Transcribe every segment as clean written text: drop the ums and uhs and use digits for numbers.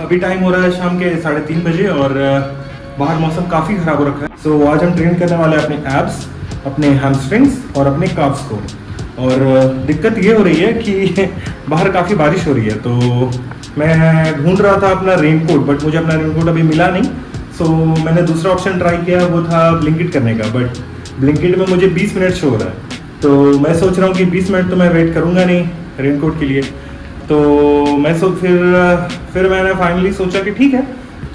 अभी टाइम हो रहा है शाम के 3:30 बजे और बाहर मौसम काफ़ी ख़राब हो रखा है। सो आज हम ट्रेन करने वाले हैं अपने एब्स, अपने हैमस्ट्रिंग्स और अपने काफ्स को। और दिक्कत ये हो रही है कि बाहर काफ़ी बारिश हो रही है, तो मैं ढूंढ रहा था अपना रेनकोट, बट मुझे अपना रेनकोट अभी मिला नहीं। सो मैंने दूसरा ऑप्शन ट्राई किया, वो था ब्लिंकिट करने का, बट ब्लिंकिट में मुझे 20 मिनट शो हो रहा है। तो मैं सोच रहा हूँ कि 20 मिनट तो मैं वेट करूँगा नहीं रेनकोट के लिए। तो मैं फिर मैंने फाइनली सोचा कि ठीक है,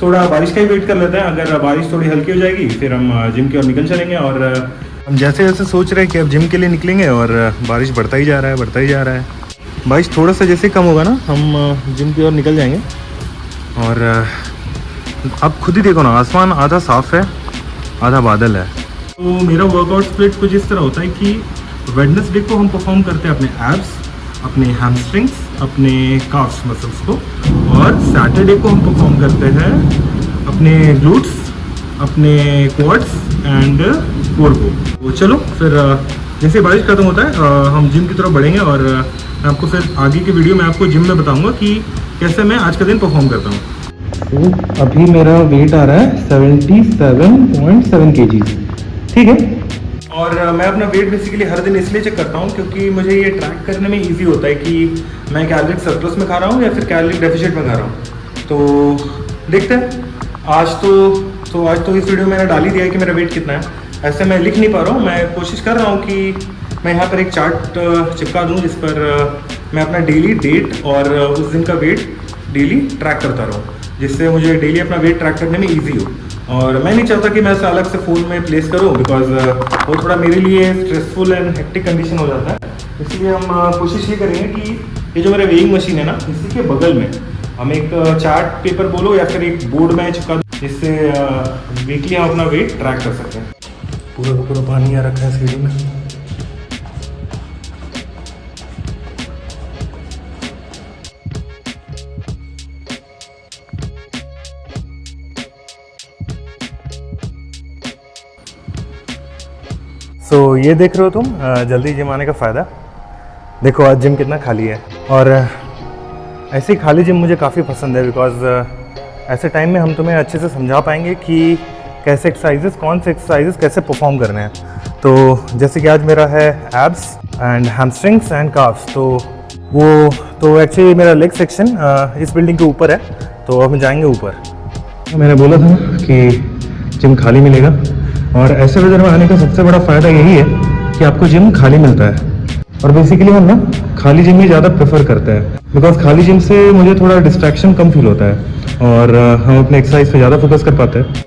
थोड़ा बारिश का ही वेट कर लेते हैं। अगर बारिश थोड़ी हल्की हो जाएगी फिर हम जिम की ओर निकल चलेंगे। और हम जैसे जैसे सोच रहे हैं कि अब जिम के लिए निकलेंगे और बारिश बढ़ता ही जा रहा है। बारिश थोड़ा सा जैसे कम होगा ना, हम जिम की ओर निकल जाएंगे। और अब खुद ही देखो ना, आसमान आधा साफ़ है, आधा बादल है। तो मेरा वर्कआउट स्प्लिट कुछ इस तरह होता है कि वेडनेसडे को हम परफॉर्म करते हैं अपने एब्स, अपने हैमस्ट्रिंग्स, अपने काफ्स मसल्स को, और सैटरडे को हम परफॉर्म करते हैं अपने ग्लूट्स, अपने क्वाड्स एंड कोर को। तो चलो फिर जैसे बारिश खत्म होता है हम जिम की तरफ बढ़ेंगे और मैं आपको फिर आगे की वीडियो में आपको जिम में बताऊंगा कि कैसे मैं आज का दिन परफॉर्म करता हूँ। तो अभी मेरा वेट आ रहा है 77.7 kg, ठीक है। और मैं अपना वेट बेसिकली हर दिन इसलिए चेक करता हूँ क्योंकि मुझे ये ट्रैक करने में इजी होता है कि मैं कैलोरी सरप्लस में खा रहा हूँ या फिर कैलोरी डेफिसिट में खा रहा हूँ। तो देखते हैं। आज तो इस वीडियो में मैंने डाल ही दिया है कि मेरा वेट कितना है। ऐसे मैं लिख नहीं पा रहा हूँ, मैं कोशिश कर रहा हूँ कि मैं यहाँ पर एक चार्ट चिपका दूँ जिस पर मैं अपना डेली डेट और उस दिन का वेट डेली ट्रैक करता रहूँ, जिससे मुझे डेली अपना वेट ट्रैक करने में ईजी हो। और मैं नहीं चाहता कि मैं ऐसा अलग से फ़ोन में प्लेस करूं, बिकॉज वो थोड़ा मेरे लिए स्ट्रेसफुल एंड हेक्टिक कंडीशन हो जाता है। इसलिए हम कोशिश ये करेंगे कि ये जो मेरा वेइंग मशीन है ना, इसी के बगल में हम एक चार्ट पेपर बोलो या फिर एक बोर्ड में चिपका दो, जिससे वीकली हम अपना वेट ट्रैक कर सकते हैं। पूरा पानी आ रखा है सीढ़ी में। तो ये देख रहे हो तुम जल्दी जिम आने का फ़ायदा। देखो आज जिम कितना खाली है। और ऐसे ही खाली जिम मुझे काफ़ी पसंद है, बिकॉज ऐसे टाइम में हम तुम्हें अच्छे से समझा पाएंगे कि कैसे एक्सरसाइजेस, कौन से एक्सरसाइजेस कैसे परफॉर्म करने हैं। तो जैसे कि आज मेरा है abs and hamstrings and carbs, तो एक्चुअली मेरा लेग सेक्शन इस बिल्डिंग के ऊपर है, तो अब हम जाएंगे ऊपर। तो मैंने बोला था कि जिम खाली मिलेगा, और ऐसे वेदर में आने का सबसे बड़ा फ़ायदा यही है कि आपको जिम खाली मिलता है। और बेसिकली हम ना खाली जिम ही ज़्यादा प्रेफर करते हैं, बिकॉज खाली जिम से मुझे थोड़ा डिस्ट्रैक्शन कम फील होता है और हम अपने एक्सरसाइज पे ज़्यादा फोकस कर पाते हैं।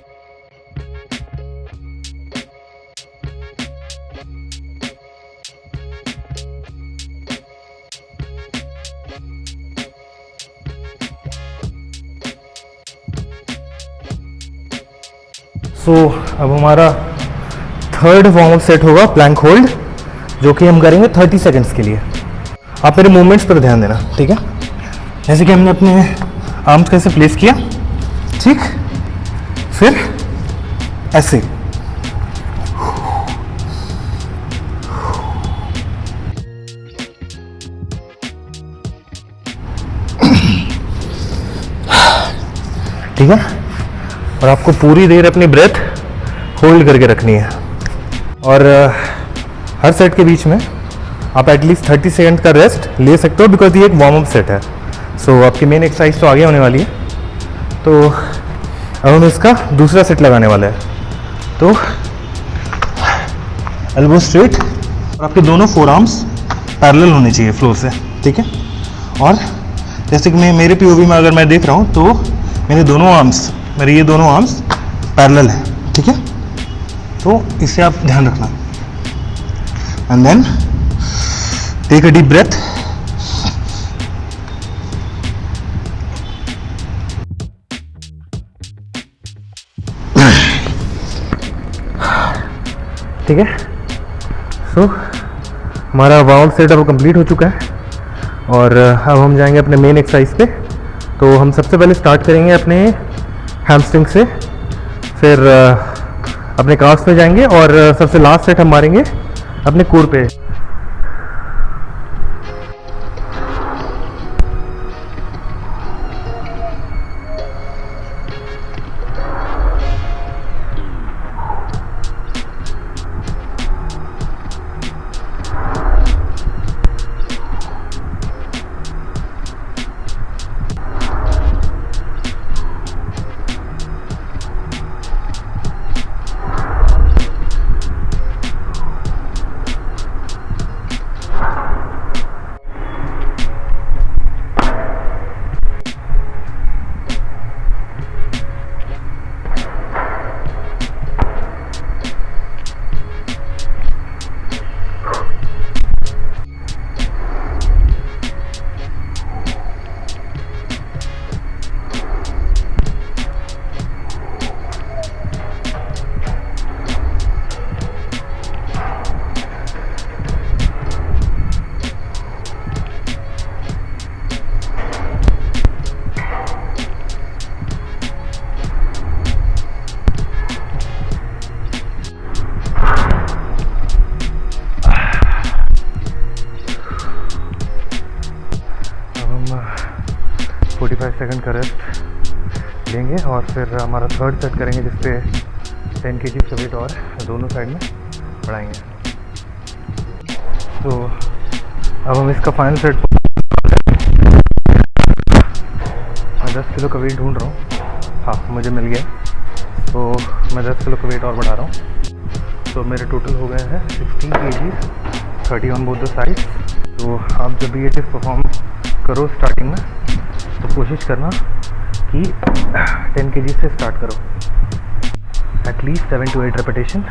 अब हमारा थर्ड वार्म अप सेट होगा प्लैंक होल्ड, जो कि हम करेंगे 30 सेकंड्स के लिए। आप मेरे मूवमेंट्स पर ध्यान देना, ठीक है। जैसे कि हमने अपने आर्म्स कैसे प्लेस किया, ठीक, फिर ऐसे, ठीक है। और आपको पूरी देर अपनी ब्रेथ होल्ड करके रखनी है। और हर सेट के बीच में आप एटलीस्ट 30 सेकंड का रेस्ट ले सकते हो, बिकॉज ये एक वार्म अप सेट है। सो आपकी मेन एक्सरसाइज तो आगे होने वाली है। तो अब हम इसका दूसरा सेट लगाने वाले हैं। तो एल्बो स्ट्रेट, और आपके दोनों फोर आर्म्स पैरेलल होने चाहिए फ्लोर से, ठीक है। और जैसे कि मैं मेरे पीओवी में अगर मैं देख रहा हूँ तो मेरे ये दोनों आर्म्स पैरेलल है, ठीक है। तो इससे आप ध्यान रखना। And then take a deep breath, ठीक है। सो हमारा वार्म अप सेट अब कंप्लीट हो चुका है और अब हम जाएंगे अपने मेन एक्सरसाइज पे। तो हम सबसे पहले स्टार्ट करेंगे अपने हैमस्ट्रिंग से, फिर अपने काफ्स में जाएंगे और सबसे लास्ट सेट हम मारेंगे अपने कोर पे। 45 सेकंड का रेस्ट लेंगे और फिर हमारा थर्ड सेट करेंगे जिसपे 10 kg का वेट और दोनों साइड में बढ़ाएंगे। तो अब हम इसका फाइनल सेट, मैं 10 किलो का वेट ढूंढ रहा हूँ। हाँ, मुझे मिल गया। तो मैं 10 किलो का वेट और बढ़ा रहा हूँ। तो मेरे टोटल हो गए हैं 16 kg, 30 on both the side. तो आप जब भी ये टिप परफॉर्म करो स्टार्टिंग में तो कोशिश करना कि 10 kg से स्टार्ट करो, at least 7 to 8 repetition.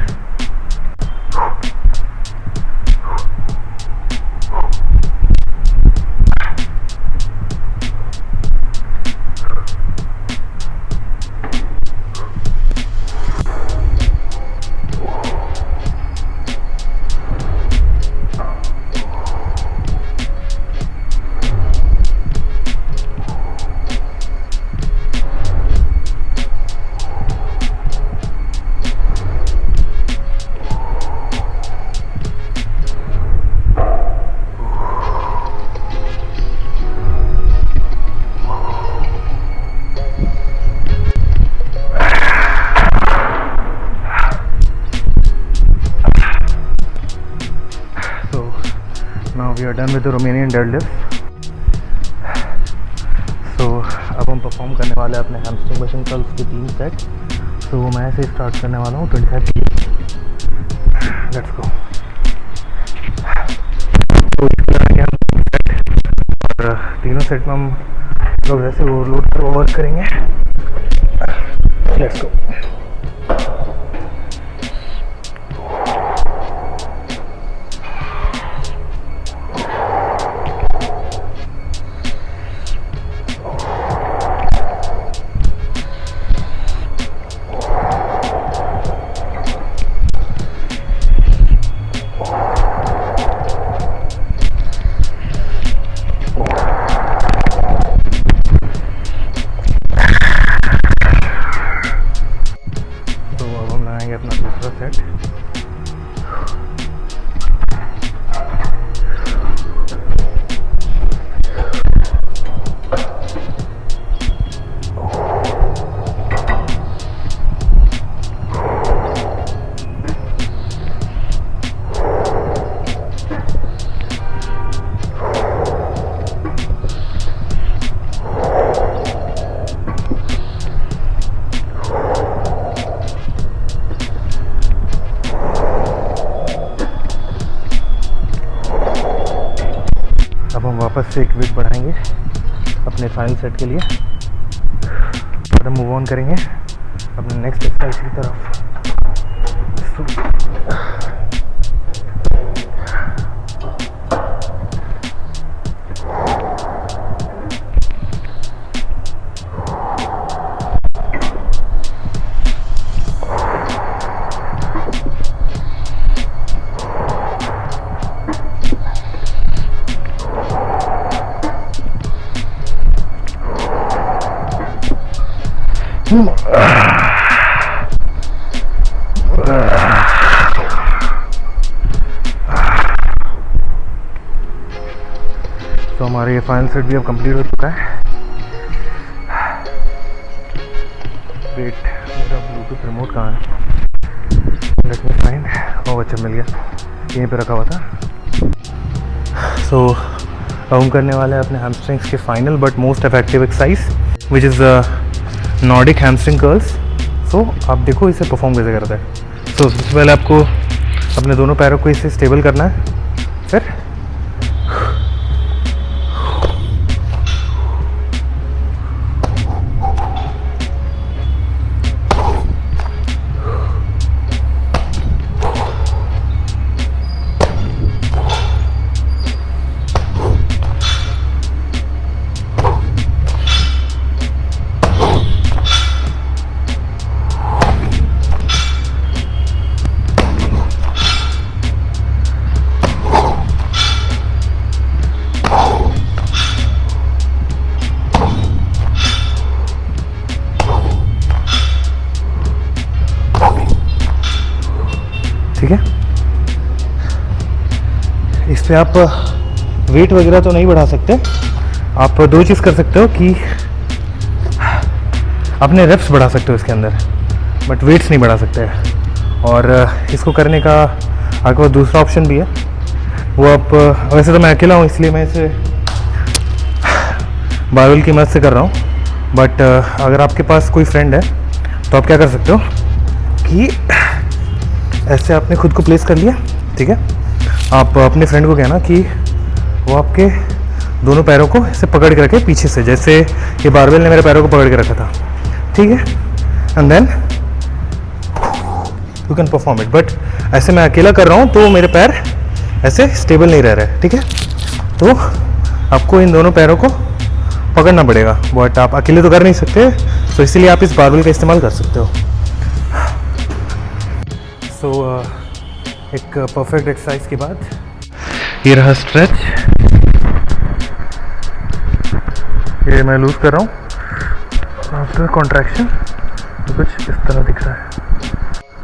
Now we are done with the Romanian deadlift. So अब हम परफॉर्म करने वाले हैं अपने हैमस्ट्रिंग मशीन कर्ल्स के 3 सेट। तो मैं ऐसे स्टार्ट करने वाला हूँ 25 kg। Let's go. तो इसके लिए हम सेट और तीनों सेट में हम प्रोग्रेसिव ओवरलोड पर वर्क करेंगे। Let's go. अपना दूसरा सेट। अब हम वापस से एक वेट बढ़ाएंगे अपने फाइनल सेट के लिए और हम मूव ऑन करेंगे अपने नेक्स्ट एक्सरसाइज की तरफ। तो हमारा ये फाइनल सेट भी अब कंप्लीट हो चुका है। वेट मेरा ब्लूटूथ रिमोट कहाँ है? Let me find. ओह अच्छा, मिल गया, यहीं पे रखा हुआ था। सो अब हम करने वाले हैं अपने हैमस्ट्रिंग्स के final but most effective exercise which is Nordic hamstring curls. So आप देखो इसे परफॉर्म कैसे करता है। तो सबसे पहले आपको अपने दोनों पैरों को इसे स्टेबल करना है, फिर ठीक है। इस पे आप वेट वगैरह तो नहीं बढ़ा सकते। आप दो चीज़ कर सकते हो कि अपने रेप्स बढ़ा सकते हो इसके अंदर, बट वेट्स नहीं बढ़ा सकते। और इसको करने का आपके पास दूसरा ऑप्शन भी है, वो आप वैसे तो मैं अकेला हूँ इसलिए मैं इसे बारबेल की मदद से कर रहा हूँ, बट अगर आपके पास कोई फ्रेंड है तो आप क्या कर सकते हो कि ऐसे आपने खुद को प्लेस कर लिया, ठीक है। आप अपने फ्रेंड को कहना कि वो आपके दोनों पैरों को ऐसे पकड़ के रखे पीछे से, जैसे ये बारबेल ने मेरे पैरों को पकड़ के रखा था, ठीक है। And then you can perform it, but ऐसे मैं अकेला कर रहा हूँ तो मेरे पैर ऐसे स्टेबल नहीं रह रहे, ठीक है। तो आपको इन दोनों पैरों को पकड़ना पड़ेगा, बट आप अकेले तो कर नहीं सकते, तो इसीलिए आप इस बारबेल का इस्तेमाल कर सकते हो। सो एक परफेक्ट एक्सरसाइज के बाद ये रहा स्ट्रेच, ये मैं लूज़ कर रहा हूँ आफ्टर कॉन्ट्रैक्शन, कुछ इस तरह दिख रहा है।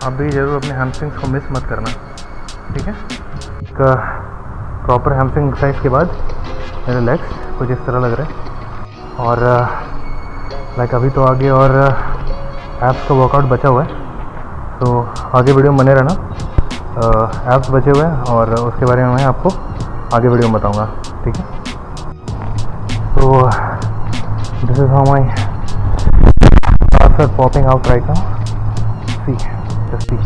आप भी ज़रूर अपने हैमस्ट्रिंग्स को मिस मत करना, ठीक है। एक प्रॉपर हैमस्ट्रिंग एक्सरसाइज के बाद मेरे लेग्स कुछ इस तरह लग रहे हैं, और लाइक अभी तो आगे और एब्स का वर्कआउट बचा हुआ है, तो आगे वीडियो में बने रहना। एब्स बचे हुए हैं और उसके बारे में मैं आपको आगे वीडियो में बताऊंगा, ठीक है। तो this is how my abs are popping out right now. See, just see.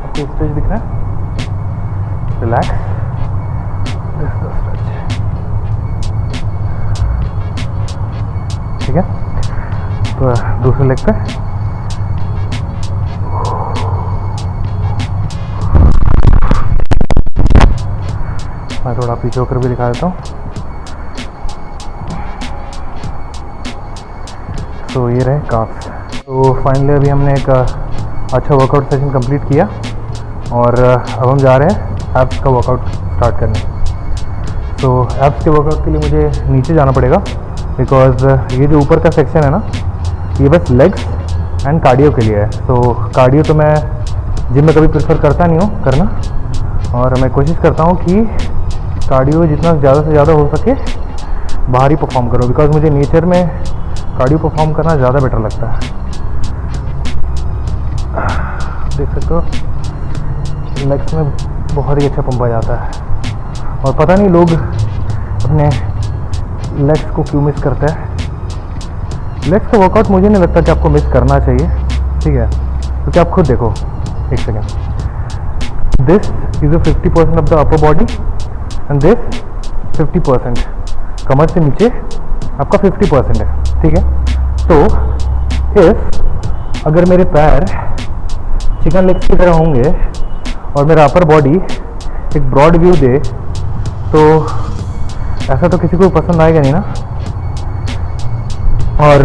आपको स्ट्रेच दिख रहा है? Relax, this is the stretch, ठीक है। तो दूसरे लेग पे मैं थोड़ा पीछे होकर भी दिखा देता हूँ। तो ये रहे काफ्स। तो फाइनली अभी हमने एक अच्छा वर्कआउट सेशन कंप्लीट किया, और अब हम जा रहे हैं एब्स का वर्कआउट स्टार्ट करने। तो एब्स के वर्कआउट के लिए मुझे नीचे जाना पड़ेगा, बिकॉज ये जो ऊपर का सेक्शन है ना, ये बस लेग्स एंड कार्डियो के लिए है। तो कार्डियो तो मैं जिम में कभी प्रेफर करता नहीं हूँ करना, और मैं कोशिश करता हूँ कि कार्डियो जितना ज़्यादा से ज़्यादा हो सके बाहर ही परफॉर्म करो, बिकॉज मुझे नेचर में कार्डियो परफॉर्म करना ज़्यादा बेटर लगता है। देख सकते हो लेग्स में बहुत ही अच्छा पंप आ जाता है, और पता नहीं लोग अपने लेग्स को क्यों मिस करते हैं। लेग्स का वर्कआउट मुझे नहीं लगता कि आपको मिस करना चाहिए, ठीक है, क्योंकि आप खुद देखो, एक second, this is a 50% of the upper body and this 50%, कमर से नीचे आपका 50% है, ठीक है। तो इफ अगर मेरे पैर चिकन लेग्स की तरह होंगे और मेरा अपर बॉडी एक ब्रॉड व्यू दे, तो ऐसा तो किसी को पसंद आएगा नहीं ना, और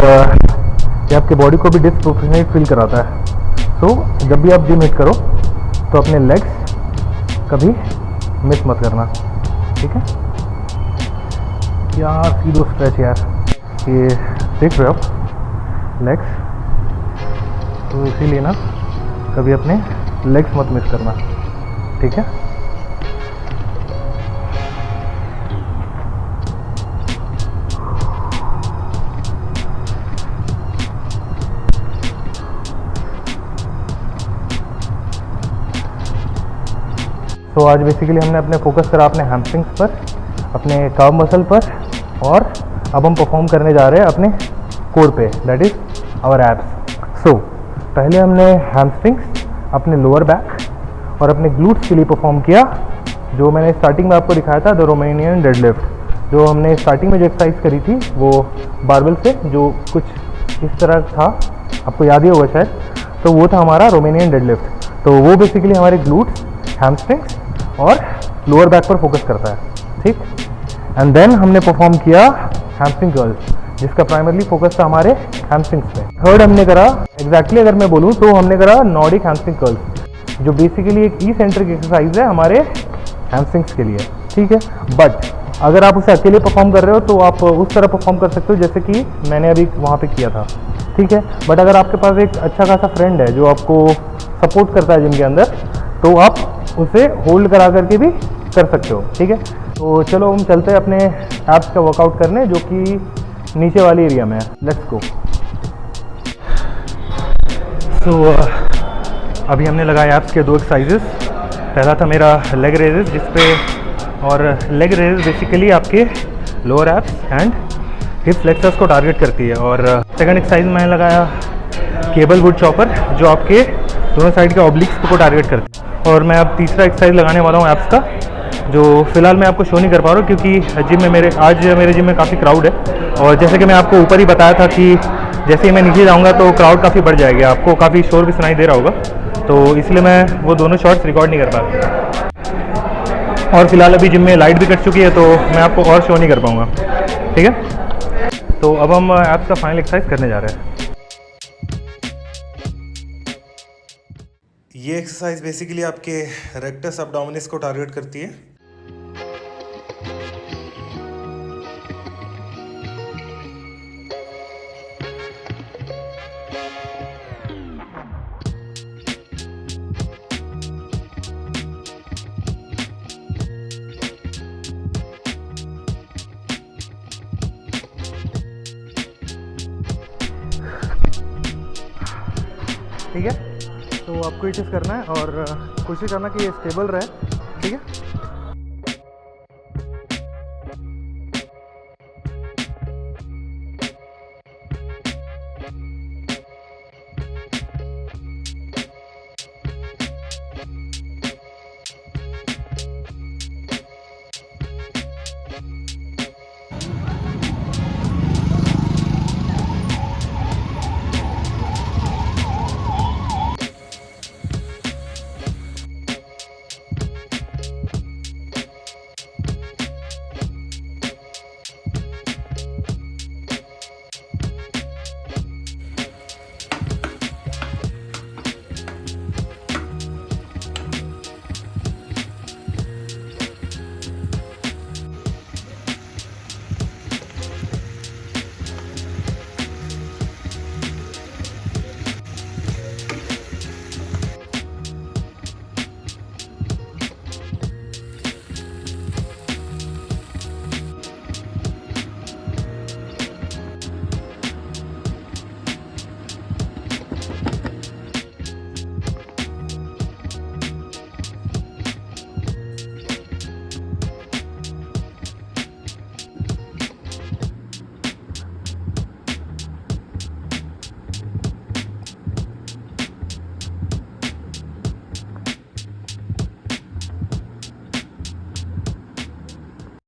ये आपके बॉडी को भी डिस्प्रोपोर्शनेट फील कराता है। तो जब भी आप जिम हिट करो तो अपने लेग्स कभी मिस मत करना, ठीक है। यार सीधो स्ट्रेच यार, ये देख रहे हो आप लेग्स, तो इसीलिए ना कभी अपने लेग्स मत मिस करना, ठीक है। तो आज बेसिकली हमने अपने फोकस करा अपने हैमस्ट्रिंग्स पर, अपने काव मसल पर, और अब हम परफॉर्म करने जा रहे हैं अपने कोर पे, दैट इज़ आवर एब्स। सो पहले हमने हैमस्ट्रिंग्स, अपने लोअर बैक और अपने ग्लूट्स के लिए परफॉर्म किया, जो मैंने स्टार्टिंग में आपको दिखाया था, द रोमेनियन डेडलिफ्ट। जो हमने स्टार्टिंग में जो एक्सरसाइज करी थी वो बारबेल से, जो कुछ इस तरह था, आपको याद ही होगा शायद, तो वो था हमारा रोमेनियन डेडलिफ्ट। तो वो बेसिकली हमारे ग्लूट्स, हैमस्ट्रिंग्स और लोअर बैक पर फोकस करता है, ठीक। एंड देन हमने परफॉर्म किया हैमस्ट्रिंग कर्ल्स, जिसका प्राइमरली फोकस था हमारे हैमस्ट्रिंग्स पे। थर्ड हमने करा, एग्जैक्टली अगर मैं बोलूँ तो हमने करा नॉर्डिक हैमस्ट्रिंग कर्ल्स, जो बेसिकली एक ई-सेंट्रिक एक्सरसाइज है हमारे हैमस्ट्रिंग्स के लिए, ठीक है। बट अगर आप उसे अकेले परफॉर्म कर रहे हो तो आप उस तरह परफॉर्म कर सकते हो जैसे कि मैंने अभी वहाँ पे किया था, ठीक है। बट अगर आपके पास एक अच्छा खासा फ्रेंड है जो आपको सपोर्ट करता है जिम के अंदर, तो आप उसे होल्ड करा करके भी कर सकते हो, ठीक है। तो चलो हम चलते हैं अपने एब्स का वर्कआउट करने, जो कि नीचे वाली एरिया में है। Let's go. सो अभी हमने लगाया एब्स के 2 एक्सरसाइजेस। पहला था मेरा लेग रेजेस, जिसपे, और लेग रेजेस बेसिकली आपके lower abs and hip flexors को टारगेट करती है। और सेकंड एक्सरसाइज मैंने लगाया केबल वुड चॉपर, जो आपके दोनों साइड के ऑब्लिक्स को टारगेट करती है। और मैं अब तीसरा एक्सरसाइज लगाने वाला हूँ एब्स का, जो फ़िलहाल मैं आपको शो नहीं कर पा रहा हूँ क्योंकि जिम में आज मेरे जिम में काफ़ी क्राउड है। और जैसे कि मैं आपको ऊपर ही बताया था कि जैसे ही मैं नीचे जाऊँगा तो क्राउड काफ़ी बढ़ जाएगी, आपको काफ़ी शोर भी सुनाई दे रहा होगा, तो इसलिए मैं वो दोनों शॉट्स रिकॉर्ड नहीं कर पा रहा। और फिलहाल अभी जिम में लाइट भी कट चुकी है, तो मैं आपको और शो नहीं कर पाऊँगा, ठीक है। तो अब हम एब्स का फाइनल एक्सरसाइज करने जा रहे हैं। ये एक्सरसाइज बेसिकली आपके रेक्टस एब्डोमिनिस को टारगेट करती है। ठीक है, तो आपको ये चीज़ करना है और कोशिश करना कि ये स्टेबल रहे, ठीक है।